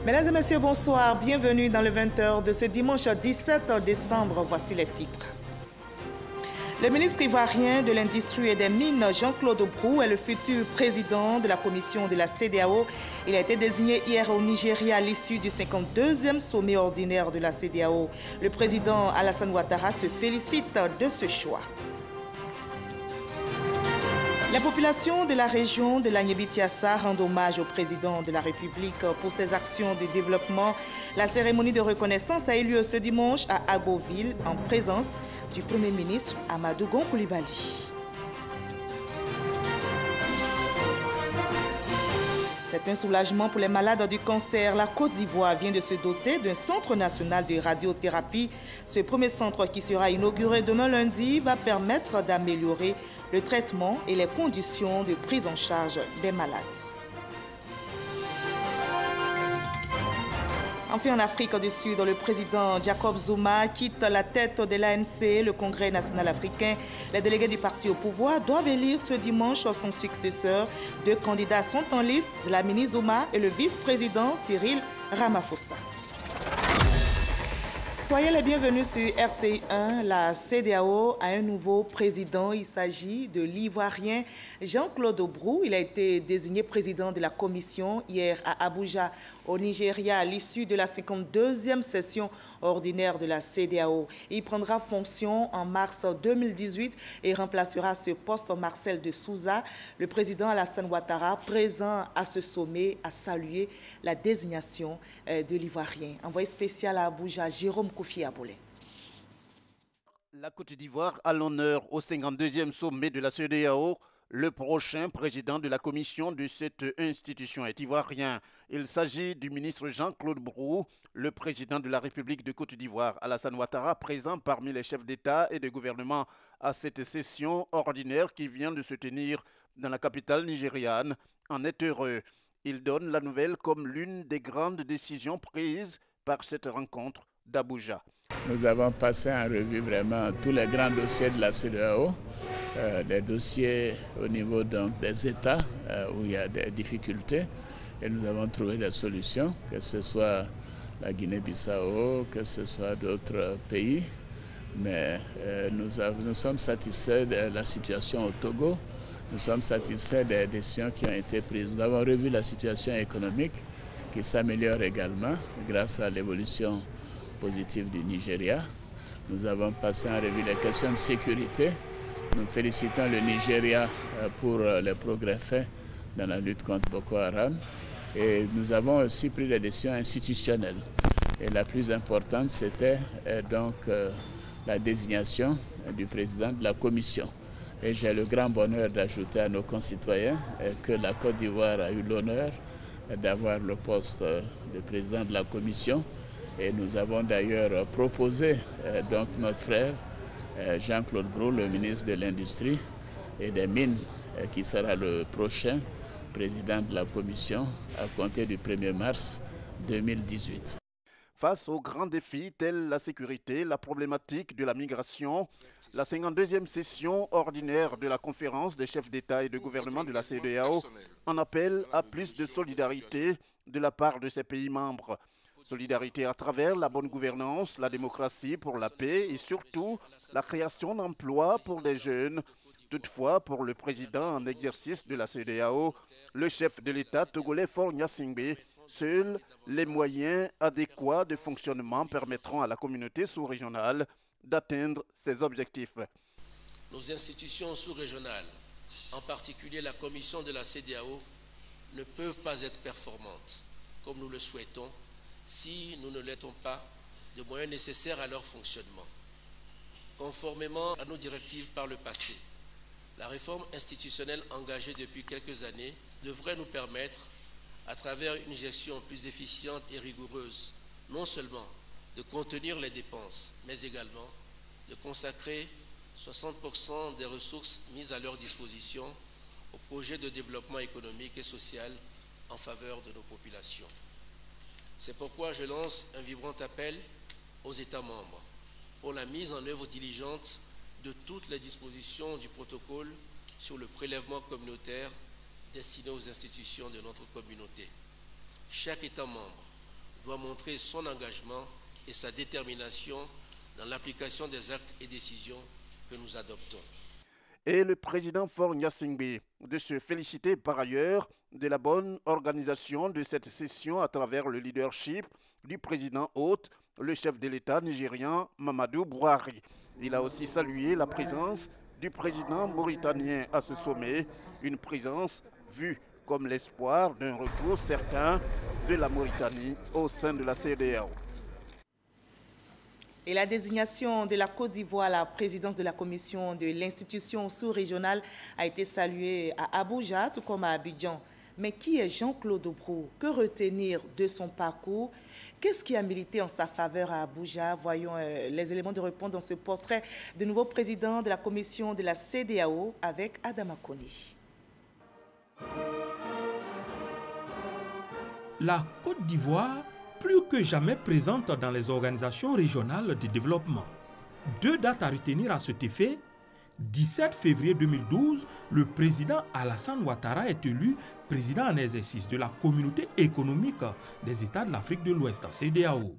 Mesdames et messieurs, bonsoir. Bienvenue dans le 20h de ce dimanche 17 décembre. Voici les titres. Le ministre ivoirien de l'Industrie et des Mines, Jean-Claude Brou, est le futur président de la commission de la CEDEAO. Il a été désigné hier au Nigeria à l'issue du 52e sommet ordinaire de la CEDEAO. Le président Alassane Ouattara se félicite de ce choix. La population de la région de l'Agnébitiassa rend hommage au président de la République pour ses actions de développement. La cérémonie de reconnaissance a eu lieu ce dimanche à Agboville en présence du Premier ministre Amadou Gon Coulibaly. C'est un soulagement pour les malades du cancer. La Côte d'Ivoire vient de se doter d'un centre national de radiothérapie. Ce premier centre qui sera inauguré demain lundi va permettre d'améliorer le traitement et les conditions de prise en charge des malades. Enfin, en Afrique du Sud, le président Jacob Zuma quitte la tête de l'ANC, le Congrès national africain. Les délégués du parti au pouvoir doivent élire ce dimanche son successeur. Deux candidats sont en liste, la ministre Zuma et le vice-président Cyril Ramaphosa. Soyez les bienvenus sur RTI1. La CEDEAO a un nouveau président. Il s'agit de l'Ivoirien Jean-Claude Brou. Il a été désigné président de la commission hier à Abuja, au Nigeria, à l'issue de la 52e session ordinaire de la CEDEAO. Il prendra fonction en mars 2018 et remplacera à ce poste Marcel de Souza. Le président Alassane Ouattara, présent à ce sommet, a salué la désignation de l'Ivoirien. Envoyé spécial à Abuja, Jérôme Koufi Aboulé. La Côte d'Ivoire a l'honneur au 52e sommet de la CEDEAO. Le prochain président de la commission de cette institution est ivoirien. Il s'agit du ministre Jean-Claude Brou, le président de la République de Côte d'Ivoire, Alassane Ouattara, présent parmi les chefs d'État et de gouvernement à cette session ordinaire qui vient de se tenir dans la capitale nigériane, en est heureux. Il donne la nouvelle comme l'une des grandes décisions prises par cette rencontre d'Abuja. Nous avons passé en revue vraiment tous les grands dossiers de la CEDEAO, les dossiers au niveau donc, des États où il y a des difficultés et nous avons trouvé des solutions, que ce soit la Guinée-Bissau, que ce soit d'autres pays. Mais nous sommes satisfaits de la situation au Togo, nous sommes satisfaits des décisions qui ont été prises. Nous avons revu la situation économique qui s'améliore également grâce à l'évolution positive du Nigeria. Nous avons passé en revue les questions de sécurité. Nous félicitons le Nigeria pour les progrès faits dans la lutte contre Boko Haram. Et nous avons aussi pris des décisions institutionnelles. Et la plus importante, c'était donc la désignation du président de la commission. Et j'ai le grand bonheur d'ajouter à nos concitoyens que la Côte d'Ivoire a eu l'honneur d'avoir le poste de président de la commission. Et nous avons d'ailleurs proposé donc notre frère Jean-Claude Brou, le ministre de l'Industrie et des Mines, qui sera le prochain président de la commission à compter du 1er mars 2018. Face aux grands défis tels la sécurité, la problématique de la migration, la 52e session ordinaire de la conférence des chefs d'État et de gouvernement de la CEDEAO en appelle à plus de solidarité de la part de ses pays membres. Solidarité à travers la bonne gouvernance, la démocratie pour la paix et surtout la création d'emplois pour les jeunes. Toutefois, pour le président en exercice de la CEDEAO, le chef de l'État togolais Faure Gnassingbé, seuls les moyens adéquats de fonctionnement permettront à la communauté sous-régionale d'atteindre ses objectifs. Nos institutions sous-régionales, en particulier la commission de la CEDEAO, ne peuvent pas être performantes comme nous le souhaitons si nous ne leur pas de moyens nécessaires à leur fonctionnement. Conformément à nos directives par le passé, la réforme institutionnelle engagée depuis quelques années devrait nous permettre, à travers une gestion plus efficiente et rigoureuse, non seulement de contenir les dépenses, mais également de consacrer 60% des ressources mises à leur disposition aux projets de développement économique et social en faveur de nos populations. C'est pourquoi je lance un vibrant appel aux États membres pour la mise en œuvre diligente de toutes les dispositions du protocole sur le prélèvement communautaire destiné aux institutions de notre communauté. Chaque État membre doit montrer son engagement et sa détermination dans l'application des actes et décisions que nous adoptons. Et le président Faure Gnassingbé de se féliciter par ailleurs de la bonne organisation de cette session à travers le leadership du président hôte, le chef de l'État nigérian Mamadou Buhari. Il a aussi salué la présence du président mauritanien à ce sommet, une présence vue comme l'espoir d'un retour certain de la Mauritanie au sein de la CEDEAO. Et la désignation de la Côte d'Ivoire à la présidence de la commission de l'institution sous-régionale a été saluée à Abuja, tout comme à Abidjan. Mais qui est Jean-Claude Brou? Que retenir de son parcours? Qu'est-ce qui a milité en sa faveur à Abuja? Voyons les éléments de réponse dans ce portrait de nouveau président de la commission de la CEDEAO avec Adama Koni. La Côte d'Ivoire, plus que jamais présente dans les organisations régionales de développement. Deux dates à retenir à cet effet. 17 février 2012, le président Alassane Ouattara est élu président en exercice de la Communauté économique des États de l'Afrique de l'Ouest, CEDEAO.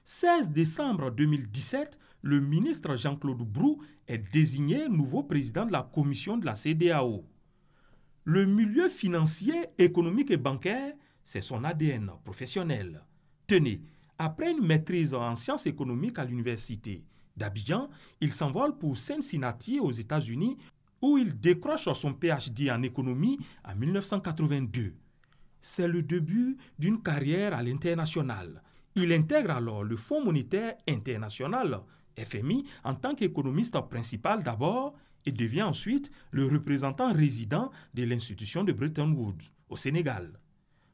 16 décembre 2017, le ministre Jean-Claude Brou est désigné nouveau président de la commission de la CEDEAO. Le milieu financier, économique et bancaire, c'est son ADN professionnel. Tenez, après une maîtrise en sciences économiques à l'université d'Abidjan, il s'envole pour Cincinnati aux États-Unis où il décroche son PhD en économie en 1982. C'est le début d'une carrière à l'international. Il intègre alors le Fonds monétaire international, FMI, en tant qu'économiste principal d'abord et devient ensuite le représentant résident de l'institution de Bretton Woods au Sénégal.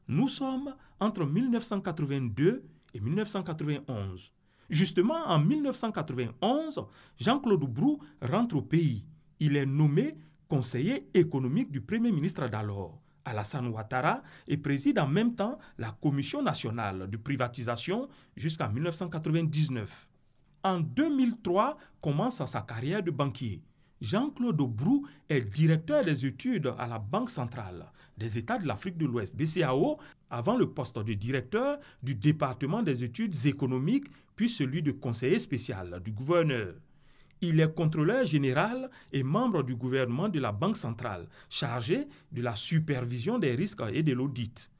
Nous sommes entre 1982 et 1991. Justement, en 1991, Jean-Claude Brou rentre au pays. Il est nommé conseiller économique du Premier ministre d'alors, Alassane Ouattara, et préside en même temps la Commission nationale de privatisation jusqu'en 1999. En 2003, commence sa carrière de banquier. Jean-Claude Brou est directeur des études à la Banque centrale des États de l'Afrique de l'Ouest, BCAO, avant le poste de directeur du département des études économiques, puis celui de conseiller spécial du gouverneur. Il est contrôleur général et membre du gouvernement de la Banque centrale, chargé de la supervision des risques et de l'audit.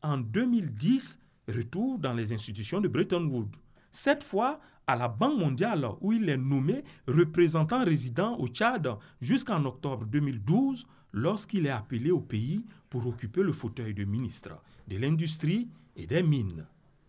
En 2010, retour dans les institutions de Bretton Woods. Cette fois, à la Banque mondiale où il est nommé représentant résident au Tchad jusqu'en octobre 2012 lorsqu'il est appelé au pays pour occuper le fauteuil de ministre de l'Industrie et des Mines.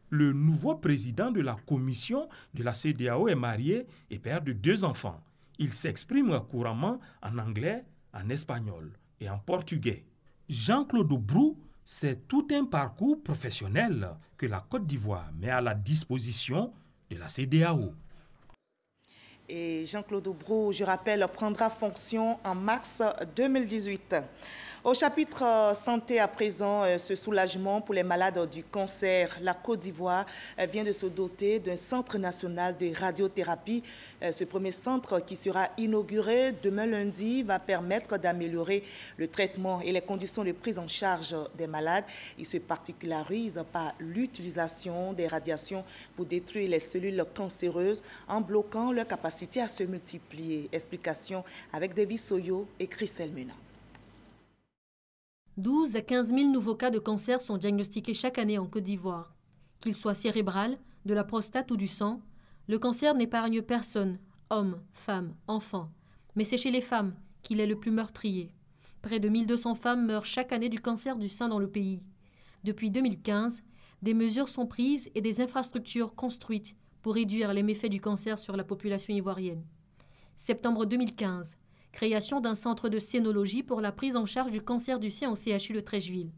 Le nouveau président de la commission de la CEDEAO est marié et père de 2 enfants. Il s'exprime couramment en anglais, en espagnol et en portugais. Jean-Claude Brou, c'est tout un parcours professionnel que la Côte d'Ivoire met à la disposition de la CEDEAO. Et Jean-Claude Brou, je rappelle, prendra fonction en mars 2018. Au chapitre santé à présent, ce soulagement pour les malades du cancer. La Côte d'Ivoire vient de se doter d'un centre national de radiothérapie. Ce premier centre qui sera inauguré demain lundi va permettre d'améliorer le traitement et les conditions de prise en charge des malades. Il se particularise par l'utilisation des radiations pour détruire les cellules cancéreuses en bloquant leur capacité à se multiplier. Explication avec David Soyo et Christelle Muna. 12 à 15 000 nouveaux cas de cancer sont diagnostiqués chaque année en Côte d'Ivoire. Qu'il soit cérébral, de la prostate ou du sang, le cancer n'épargne personne, hommes, femmes, enfants. Mais c'est chez les femmes qu'il est le plus meurtrier. Près de 1200 femmes meurent chaque année du cancer du sein dans le pays. Depuis 2015, des mesures sont prises et des infrastructures construites pour réduire les méfaits du cancer sur la population ivoirienne. Septembre 2015, création d'un centre de scénologie pour la prise en charge du cancer du sein au CHU de Treichville.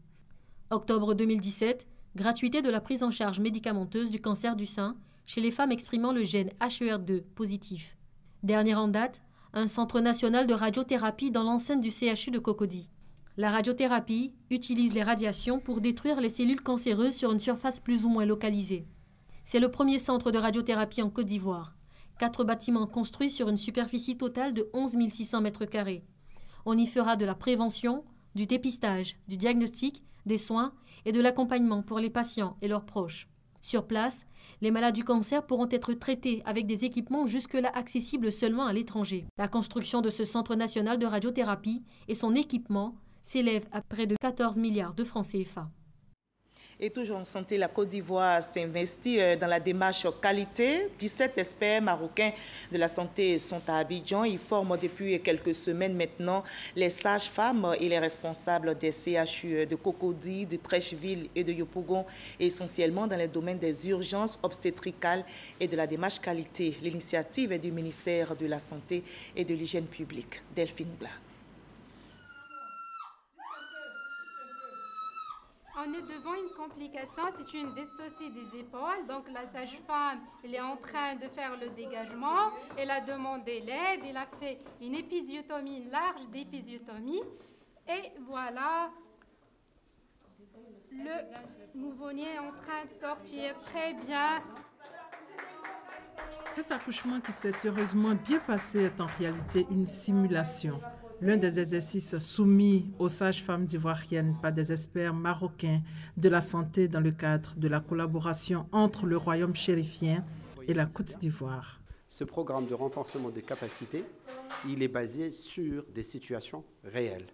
Octobre 2017, gratuité de la prise en charge médicamenteuse du cancer du sein chez les femmes exprimant le gène HER2 positif. Dernière en date, un centre national de radiothérapie dans l'enceinte du CHU de Cocody. La radiothérapie utilise les radiations pour détruire les cellules cancéreuses sur une surface plus ou moins localisée. C'est le premier centre de radiothérapie en Côte d'Ivoire. 4 bâtiments construits sur une superficie totale de 11 600 m². On y fera de la prévention, du dépistage, du diagnostic, des soins et de l'accompagnement pour les patients et leurs proches. Sur place, les malades du cancer pourront être traités avec des équipements jusque-là accessibles seulement à l'étranger. La construction de ce centre national de radiothérapie et son équipement s'élèvent à près de 14 milliards de francs CFA. Et toujours en santé, la Côte d'Ivoire s'investit dans la démarche qualité. 17 experts marocains de la santé sont à Abidjan. Ils forment depuis quelques semaines maintenant les sages-femmes et les responsables des CHU de Cocody, de Trècheville et de Yopougon, essentiellement dans les domaines des urgences obstétricales et de la démarche qualité. L'initiative est du ministère de la Santé et de l'Hygiène publique. Delphine Blas. On est devant une complication, c'est une dystocie des épaules. Donc la sage-femme, elle est en train de faire le dégagement. Elle a demandé l'aide, elle a fait une épisiotomie, une large d'épisiotomie. Et voilà, le nouveau-né est en train de sortir très bien. Cet accouchement qui s'est heureusement bien passé est en réalité une simulation. L'un des exercices soumis aux sages-femmes ivoiriennes par des experts marocains de la santé dans le cadre de la collaboration entre le Royaume chérifien et la Côte d'Ivoire. Ce programme de renforcement des capacités, il est basé sur des situations réelles.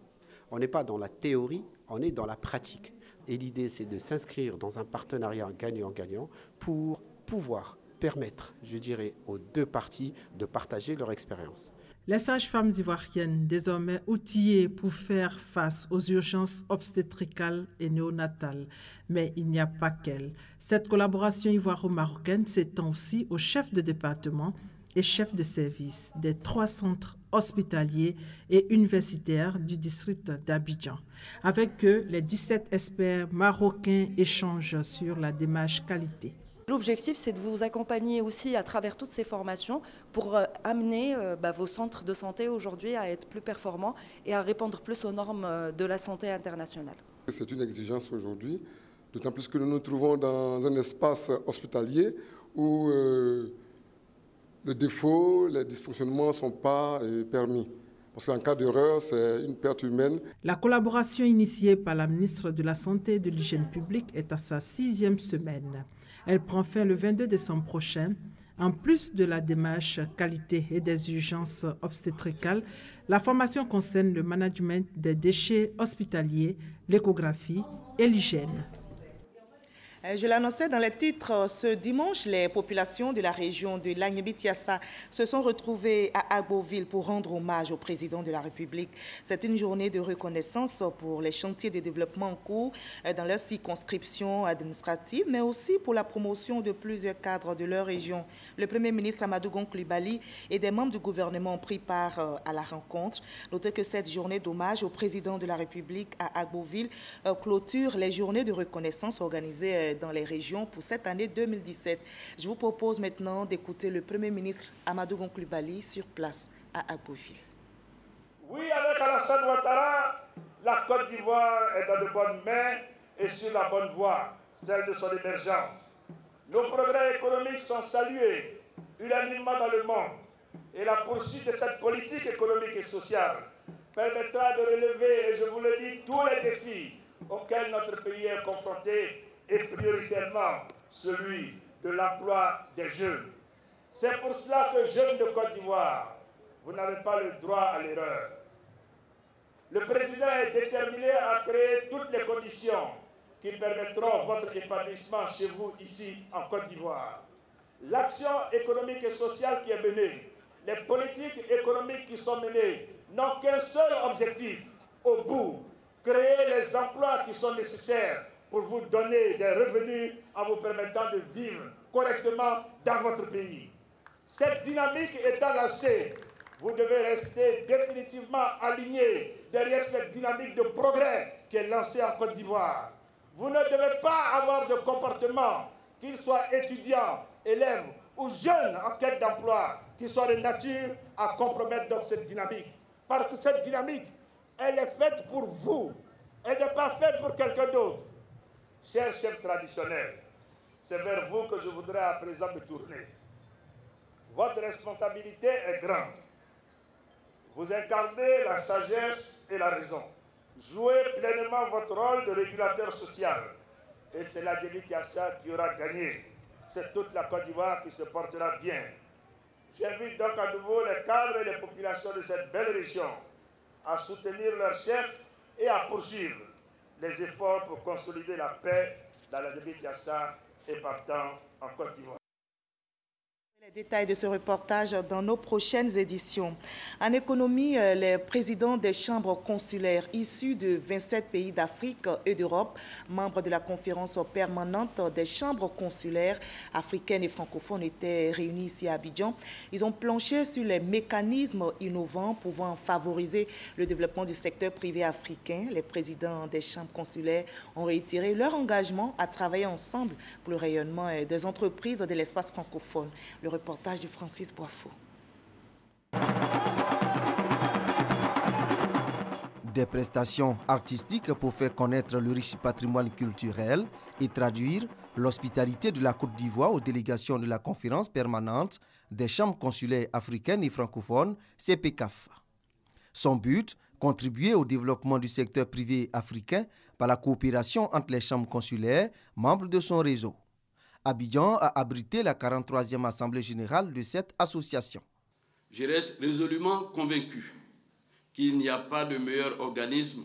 On n'est pas dans la théorie, on est dans la pratique. Et l'idée, c'est de s'inscrire dans un partenariat gagnant-gagnant pour pouvoir permettre, je dirais, aux deux parties de partager leur expérience. Les sages-femmes ivoiriennes, désormais outillées pour faire face aux urgences obstétricales et néonatales. Mais il n'y a pas qu'elles. Cette collaboration ivoiro-marocaine s'étend aussi aux chefs de département et chefs de service des 3 centres hospitaliers et universitaires du district d'Abidjan. Avec eux, les 17 experts marocains échangent sur la démarche qualité. L'objectif, c'est de vous accompagner aussi à travers toutes ces formations pour amener vos centres de santé aujourd'hui à être plus performants et à répondre plus aux normes de la santé internationale. C'est une exigence aujourd'hui, d'autant plus que nous nous trouvons dans un espace hospitalier où le défaut, les dysfonctionnements ne sont pas permis. Parce qu'en cas d'erreur, c'est une perte humaine. La collaboration initiée par la ministre de la Santé et de l'Hygiène publique est à sa 6e semaine. Elle prend fin le 22 décembre prochain. En plus de la démarche qualité et des urgences obstétricales, la formation concerne le management des déchets hospitaliers, l'échographie et l'hygiène. Je l'annonçais dans les titres, ce dimanche, les populations de la région de l'Agnébitiassa se sont retrouvées à Agboville pour rendre hommage au président de la République. C'est une journée de reconnaissance pour les chantiers de développement en cours dans leur circonscription administrative, mais aussi pour la promotion de plusieurs cadres de leur région. Le Premier ministre Amadou Gon Coulibaly et des membres du gouvernement ont pris part à la rencontre. Notez que cette journée d'hommage au président de la République à Agboville clôture les journées de reconnaissance organisées dans les régions pour cette année 2017. Je vous propose maintenant d'écouter le Premier ministre Amadou Gon Coulibaly sur place à Agboville. Oui, avec Alassane Ouattara, la Côte d'Ivoire est dans de bonnes mains et sur la bonne voie, celle de son émergence. Nos progrès économiques sont salués unanimement dans le monde et la poursuite de cette politique économique et sociale permettra de relever, et je vous le dis, tous les défis auxquels notre pays est confronté et prioritairement celui de l'emploi des jeunes. C'est pour cela que, jeunes de Côte d'Ivoire, vous n'avez pas le droit à l'erreur. Le président est déterminé à créer toutes les conditions qui permettront votre épanouissement chez vous, ici, en Côte d'Ivoire. L'action économique et sociale qui est menée, les politiques économiques qui sont menées, n'ont qu'un seul objectif, au bout, créer les emplois qui sont nécessaires pour vous donner des revenus en vous permettant de vivre correctement dans votre pays. Cette dynamique étant lancée, vous devez rester définitivement aligné derrière cette dynamique de progrès qui est lancée en Côte d'Ivoire. Vous ne devez pas avoir de comportement, qu'il soit étudiant, élève ou jeune en quête d'emploi, qui soit de nature à compromettre donc cette dynamique. Parce que cette dynamique, elle est faite pour vous. Elle n'est pas faite pour quelqu'un d'autre. Chers chefs traditionnels, c'est vers vous que je voudrais à présent me tourner. Votre responsabilité est grande. Vous incarnez la sagesse et la raison. Jouez pleinement votre rôle de régulateur social et c'est la Djébi Tiassa qui aura gagné. C'est toute la Côte d'Ivoire qui se portera bien. J'invite donc à nouveau les cadres et les populations de cette belle région à soutenir leur chef et à poursuivre les efforts pour consolider la paix dans la Djébi Tiassa et partant en Côte d'Ivoire. Les détails de ce reportage dans nos prochaines éditions. En économie, les présidents des chambres consulaires issus de 27 pays d'Afrique et d'Europe, membres de la conférence permanente des chambres consulaires africaines et francophones, étaient réunis ici à Abidjan. Ils ont planché sur les mécanismes innovants pouvant favoriser le développement du secteur privé africain. Les présidents des chambres consulaires ont réitéré leur engagement à travailler ensemble pour le rayonnement des entreprises de l'espace francophone. Le reportage de Francis Boifou. Des prestations artistiques pour faire connaître le riche patrimoine culturel et traduire l'hospitalité de la Côte d'Ivoire aux délégations de la conférence permanente des chambres consulaires africaines et francophones, CPCAF. Son but, contribuer au développement du secteur privé africain par la coopération entre les chambres consulaires, membres de son réseau. Abidjan a abrité la 43e Assemblée générale de cette association. Je reste résolument convaincu qu'il n'y a pas de meilleur organisme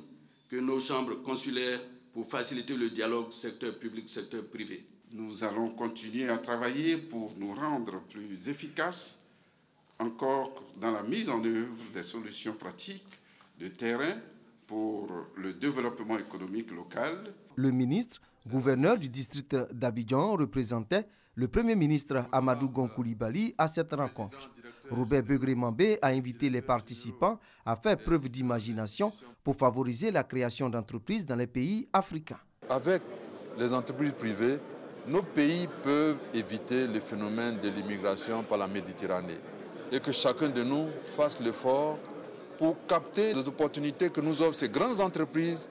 que nos chambres consulaires pour faciliter le dialogue secteur public-secteur privé. Nous allons continuer à travailler pour nous rendre plus efficaces, encore dans la mise en œuvre des solutions pratiques de terrain pour le développement économique local. Le ministre, gouverneur du district d'Abidjan, représentait le Premier ministre Amadou Gon Coulibaly à cette rencontre. Robert Begré-Mambé a invité les participants à faire preuve d'imagination pour favoriser la création d'entreprises dans les pays africains. Avec les entreprises privées, nos pays peuvent éviter le phénomène de l'immigration par la Méditerranée et que chacun de nous fasse l'effort pour capter les opportunités que nous offrent ces grandes entreprises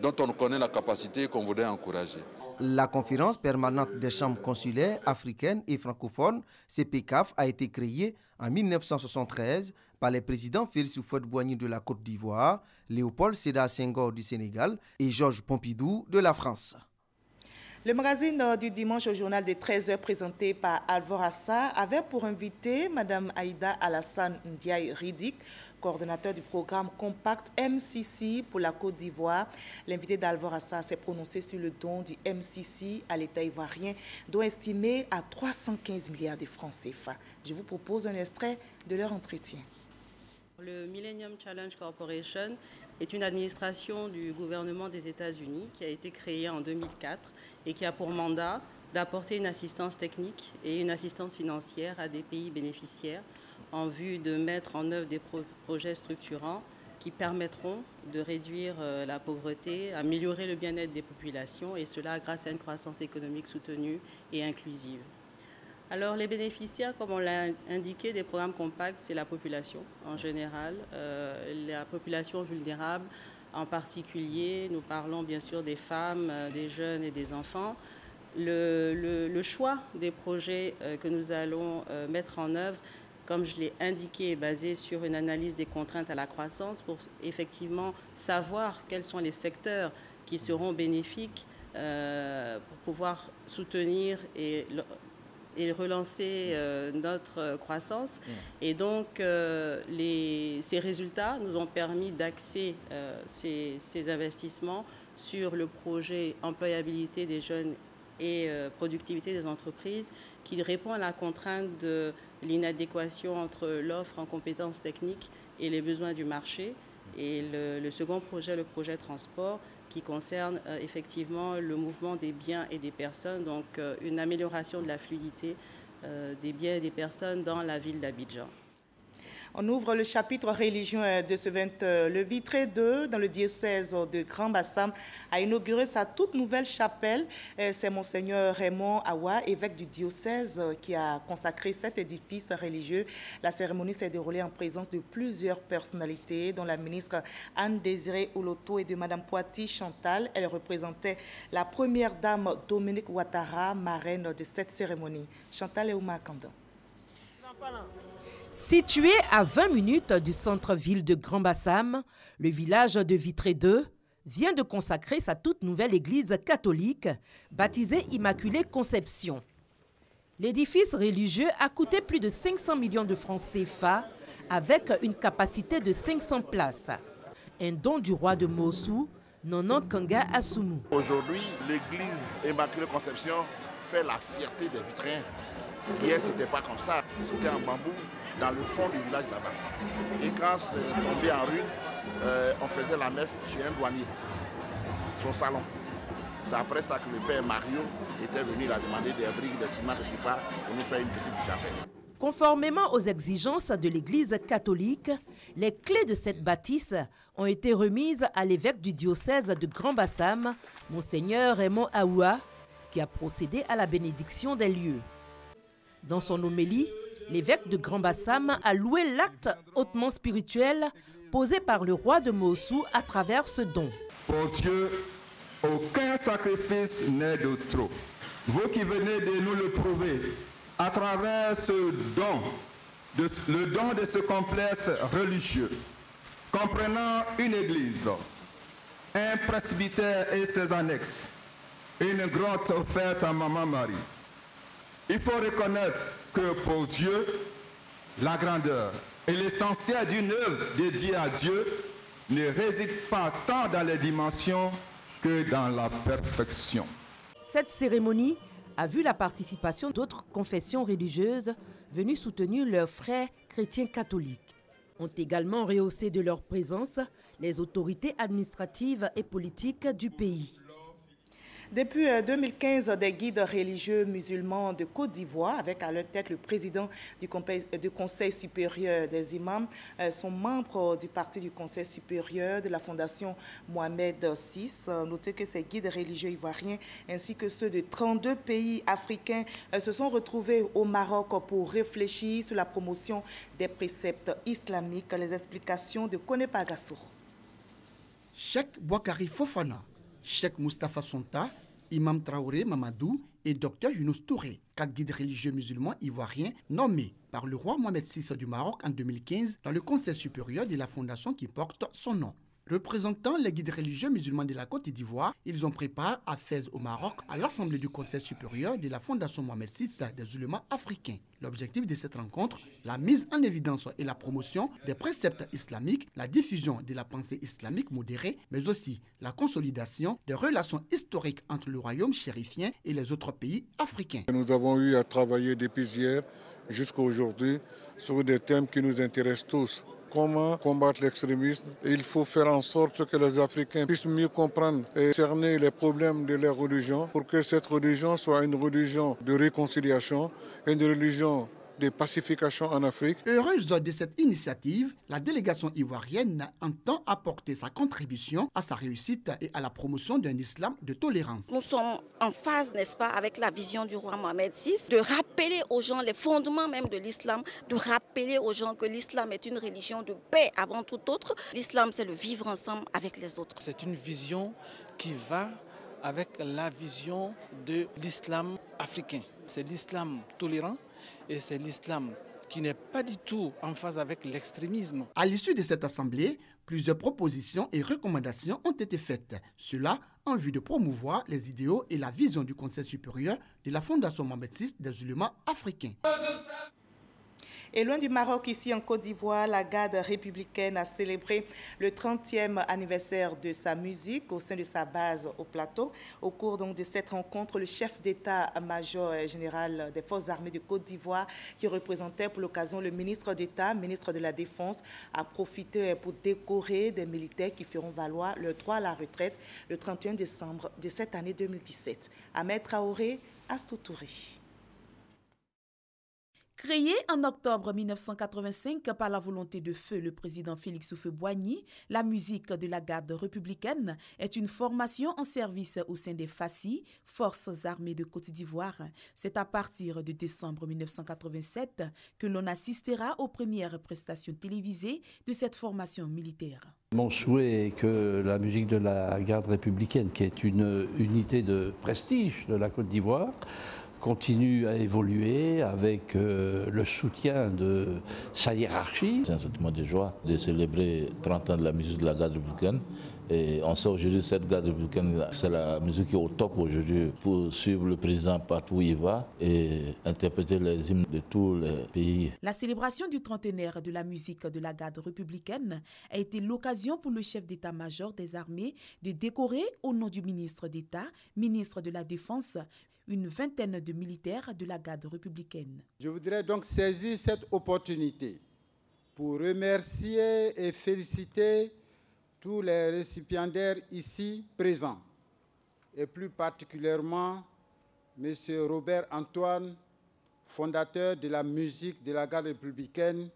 dont on connaît la capacité et qu'on voudrait encourager. La conférence permanente des chambres consulaires africaines et francophones, CPCAF, a été créée en 1973 par les présidents Félix Houphouët-Boigny de la Côte d'Ivoire, Léopold Sédar Senghor du Sénégal et Georges Pompidou de la France. Le magazine du dimanche au journal de 13h présenté par Alvor Assa avait pour invité Mme Aïda Alassane Ndiaye Ridik, coordonnateur du programme Compact MCC pour la Côte d'Ivoire. L'invité d'Alvor Assa s'est prononcé sur le don du MCC à l'État ivoirien, dont estimé à 315 milliards de francs CFA. Je vous propose un extrait de leur entretien. Le Millennium Challenge Corporation est une administration du gouvernement des États-Unis qui a été créée en 2004 et qui a pour mandat d'apporter une assistance technique et une assistance financière à des pays bénéficiaires en vue de mettre en œuvre des projets structurants qui permettront de réduire la pauvreté, améliorer le bien-être des populations, et cela grâce à une croissance économique soutenue et inclusive. Alors les bénéficiaires, comme on l'a indiqué, des programmes compacts, c'est la population en général, la population vulnérable en particulier. Nous parlons bien sûr des femmes, des jeunes et des enfants. Le choix des projets que nous allons mettre en œuvre, comme je l'ai indiqué, est basé sur une analyse des contraintes à la croissance pour effectivement savoir quels sont les secteurs qui seront bénéfiques pour pouvoir soutenir et relancer notre croissance. Et donc, ces résultats nous ont permis d'axer ces investissements sur le projet employabilité des jeunes et productivité des entreprises, qui répond à la contrainte de l'inadéquation entre l'offre en compétences techniques et les besoins du marché. Et le second projet, le projet transport, qui concerne effectivement le mouvement des biens et des personnes, donc une amélioration de la fluidité des biens et des personnes dans la ville d'Abidjan. On ouvre le chapitre religion de ce 20. Le Vitré II, dans le diocèse de Grand-Bassam, a inauguré sa toute nouvelle chapelle. C'est Monseigneur Raymond Awa, évêque du diocèse, qui a consacré cet édifice religieux. La cérémonie s'est déroulée en présence de plusieurs personnalités, dont la ministre Anne-Désirée Oloto et de Mme Poiti Chantal. Elle représentait la première dame Dominique Ouattara, marraine de cette cérémonie. Chantal et Ouma Kandan. Situé à 20 minutes du centre-ville de Grand-Bassam, le village de Vitré II vient de consacrer sa toute nouvelle église catholique, baptisée Immaculée Conception. L'édifice religieux a coûté plus de 500 millions de francs CFA avec une capacité de 500 places. Un don du roi de Mossou, Nonon Kanga Assoumou. Aujourd'hui, l'église Immaculée Conception fait la fierté des vitrins. Hier, ce n'était pas comme ça. C'était en bambou dans le fond du village là-bas. Et quand c'est tombé en ruine, on faisait la messe chez un douanier, son salon. C'est après ça que le père Mario était venu la demander des briques, des ciments, je ne sais pas, pour nous faire une petite chapelle. Conformément aux exigences de l'Église catholique, les clés de cette bâtisse ont été remises à l'évêque du diocèse de Grand-Bassam, Monseigneur Raymond Aoua, qui a procédé à la bénédiction des lieux. Dans son homélie, l'évêque de Grand-Bassam a loué l'acte hautement spirituel posé par le roi de Mossou à travers ce don. Pour Dieu, aucun sacrifice n'est de trop. Vous qui venez de nous le prouver, à travers ce don, le don de ce complexe religieux, comprenant une église, un presbytère et ses annexes, une grotte offerte à Maman Marie. Il faut reconnaître que pour Dieu, la grandeur et l'essentiel d'une œuvre dédiée à Dieu ne réside pas tant dans les dimensions que dans la perfection. Cette cérémonie a vu la participation d'autres confessions religieuses venues soutenir leurs frères chrétiens catholiques. Ont également rehaussé de leur présence les autorités administratives et politiques du pays. Depuis 2015, des guides religieux musulmans de Côte d'Ivoire, avec à leur tête le président du Conseil supérieur des imams, sont membres du parti du Conseil supérieur de la Fondation Mohamed VI. Notez que ces guides religieux ivoiriens ainsi que ceux de 32 pays africains se sont retrouvés au Maroc pour réfléchir sur la promotion des préceptes islamiques. Les explications de Kone Pagasso. Cheikh Boakari Fofana, Cheikh Moustapha Sonta, Imam Traoré Mamadou et Dr Younous Touré, 4 guides religieux musulmans ivoiriens nommés par le roi Mohamed VI du Maroc en 2015 dans le Conseil supérieur de la fondation qui porte son nom. Représentant les guides religieux musulmans de la Côte d'Ivoire, ils ont pris part à Fès au Maroc à l'Assemblée du Conseil supérieur de la Fondation Mohamed VI des ulémas africains. L'objectif de cette rencontre, la mise en évidence et la promotion des préceptes islamiques, la diffusion de la pensée islamique modérée, mais aussi la consolidation des relations historiques entre le royaume chérifien et les autres pays africains. Nous avons eu à travailler depuis hier jusqu'à aujourd'hui sur des thèmes qui nous intéressent tous. Comment combattre l'extrémisme? Il faut faire en sorte que les Africains puissent mieux comprendre et cerner les problèmes de leur religion pour que cette religion soit une religion de réconciliation, une religion de pacification en Afrique. Heureuse de cette initiative, la délégation ivoirienne entend apporter sa contribution à sa réussite et à la promotion d'un islam de tolérance. Nous sommes en phase, n'est-ce pas, avec la vision du roi Mohamed VI, de rappeler aux gens les fondements même de l'islam, de rappeler aux gens que l'islam est une religion de paix avant tout autre. L'islam, c'est le vivre ensemble avec les autres. C'est une vision qui va avec la vision de l'islam africain. C'est l'islam tolérant. Et c'est l'islam qui n'est pas du tout en phase avec l'extrémisme. À l'issue de cette assemblée, plusieurs propositions et recommandations ont été faites. Cela en vue de promouvoir les idéaux et la vision du Conseil supérieur de la Fondation Mohamed VI des ulémas africains. Et loin du Maroc, ici en Côte d'Ivoire, la garde républicaine a célébré le 30e anniversaire de sa musique au sein de sa base au plateau. Au cours donc de cette rencontre, le chef d'état-major général des forces armées de Côte d'Ivoire, qui représentait pour l'occasion le ministre d'État, ministre de la Défense, a profité pour décorer des militaires qui feront valoir leur droit à la retraite le 31 décembre de cette année 2017. Ahmed Traoré, Astou Touré. Créée en octobre 1985 par la volonté de feu le président Félix Houphouët-Boigny, la musique de la garde républicaine est une formation en service au sein des FACI, Forces armées de Côte d'Ivoire. C'est à partir de décembre 1987 que l'on assistera aux premières prestations télévisées de cette formation militaire. Mon souhait est que la musique de la garde républicaine, qui est une unité de prestige de la Côte d'Ivoire, continue à évoluer avec le soutien de sa hiérarchie. C'est un sentiment de joie de célébrer 30 ans de la musique de la garde républicaine Et on sait aujourd'hui cette garde républicaine, c'est la musique qui est au top aujourd'hui pour suivre le président partout où il va et interpréter les hymnes de tous les pays. La célébration du trentenaire de la musique de la garde républicaine a été l'occasion pour le chef d'état-major des armées de décorer au nom du ministre d'État, ministre de la Défense, une vingtaine de militaires de la garde républicaine. Je voudrais donc saisir cette opportunité pour remercier et féliciter tous les récipiendaires ici présents, et plus particulièrement M. Robert Antoine, fondateur de la musique de la garde républicaine,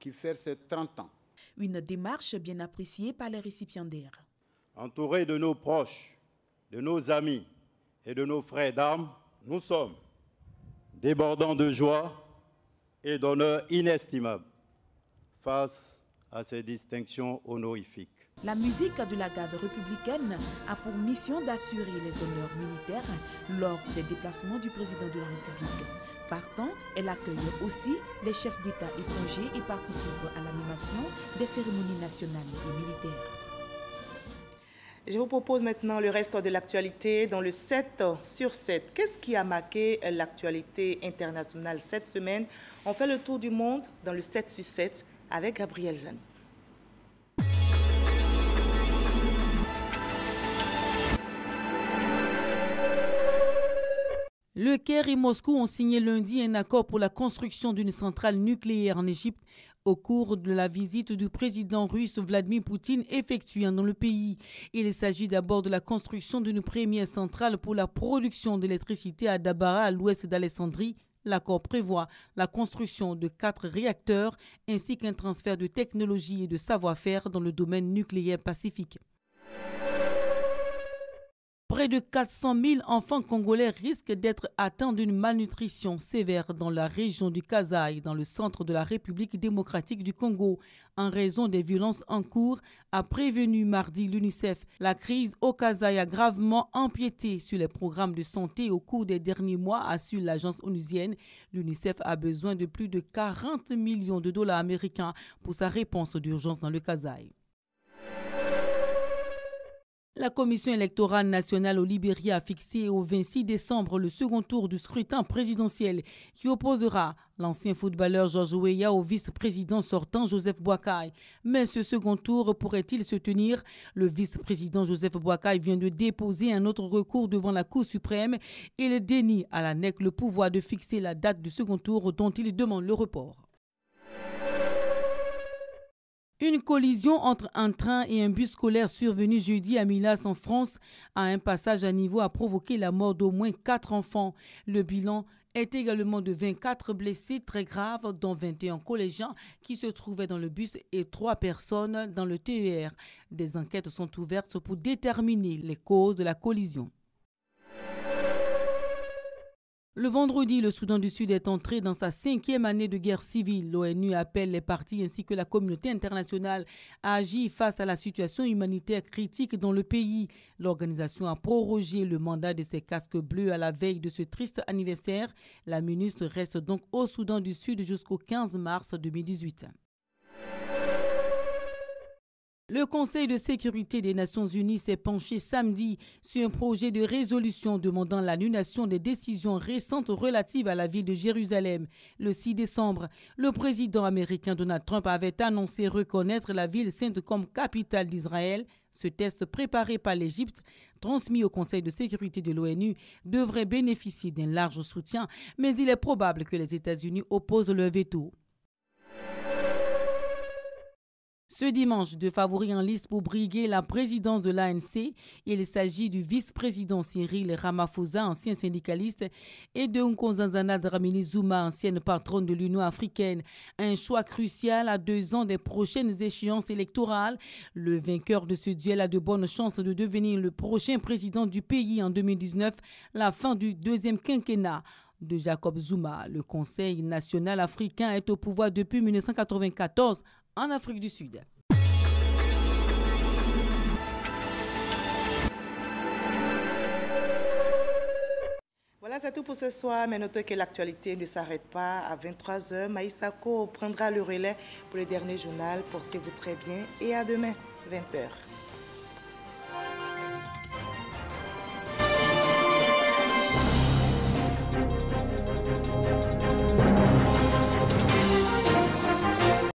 qui fait ses 30 ans. Une démarche bien appréciée par les récipiendaires. Entourés de nos proches, de nos amis et de nos frères d'armes, nous sommes débordants de joie et d'honneur inestimables face à ces distinctions honorifiques. La musique de la garde républicaine a pour mission d'assurer les honneurs militaires lors des déplacements du président de la République. Partant, elle accueille aussi les chefs d'État étrangers et participe à l'animation des cérémonies nationales et militaires. Je vous propose maintenant le reste de l'actualité dans le 7 sur 7. Qu'est-ce qui a marqué l'actualité internationale cette semaine? On fait le tour du monde dans le 7 sur 7 avec Gabriel Zani. Le Caire et Moscou ont signé lundi un accord pour la construction d'une centrale nucléaire en Égypte au cours de la visite du président russe Vladimir Poutine effectuée dans le pays. Il s'agit d'abord de la construction d'une première centrale pour la production d'électricité à Dabara, à l'ouest d'Alexandrie. L'accord prévoit la construction de 4 réacteurs ainsi qu'un transfert de technologie et de savoir-faire dans le domaine nucléaire pacifique. Près de 400 000 enfants congolais risquent d'être atteints d'une malnutrition sévère dans la région du Kasaï, dans le centre de la République démocratique du Congo, en raison des violences en cours, a prévenu mardi l'UNICEF. La crise au Kasaï a gravement empiété sur les programmes de santé au cours des derniers mois, assure l'agence onusienne. L'UNICEF a besoin de plus de 40 millions de dollars américains pour sa réponse d'urgence dans le Kasaï. La Commission électorale nationale au Libéria a fixé au 26 décembre le second tour du scrutin présidentiel qui opposera l'ancien footballeur Georges Weah au vice-président sortant Joseph Boakai. Mais ce second tour pourrait-il se tenir? Le vice-président Joseph Boakai vient de déposer un autre recours devant la Cour suprême et il dénie à la NEC le pouvoir de fixer la date du second tour dont il demande le report. Une collision entre un train et un bus scolaire survenue jeudi à Milas en France à un passage à niveau a provoqué la mort d'au moins 4 enfants. Le bilan est également de 24 blessés très graves, dont 21 collégiens qui se trouvaient dans le bus et 3 personnes dans le TER. Des enquêtes sont ouvertes pour déterminer les causes de la collision. Le vendredi, le Soudan du Sud est entré dans sa 5e année de guerre civile. L'ONU appelle les partis ainsi que la communauté internationale à agir face à la situation humanitaire critique dans le pays. L'organisation a prorogé le mandat de ses casques bleus à la veille de ce triste anniversaire. La MINUST reste donc au Soudan du Sud jusqu'au 15 mars 2018. Le Conseil de sécurité des Nations Unies s'est penché samedi sur un projet de résolution demandant l'annulation des décisions récentes relatives à la ville de Jérusalem. Le 6 décembre, le président américain Donald Trump avait annoncé reconnaître la ville sainte comme capitale d'Israël. Ce texte préparé par l'Égypte, transmis au Conseil de sécurité de l'ONU, devrait bénéficier d'un large soutien, mais il est probable que les États-Unis opposent leur veto. Ce dimanche, 2 favoris en liste pour briguer la présidence de l'ANC. Il s'agit du vice-président Cyril Ramaphosa, ancien syndicaliste, et de Nkosinzana Dlamini Zuma, ancienne patronne de l'Union africaine. Un choix crucial à 2 ans des prochaines échéances électorales. Le vainqueur de ce duel a de bonnes chances de devenir le prochain président du pays en 2019, la fin du 2e quinquennat de Jacob Zuma. Le Conseil national africain est au pouvoir depuis 1994 en Afrique du Sud. Voilà, c'est tout pour ce soir, mais notez que l'actualité ne s'arrête pas. À 23 h, Maïsako prendra le relais pour le dernier journal. Portez-vous très bien et à demain, 20 h.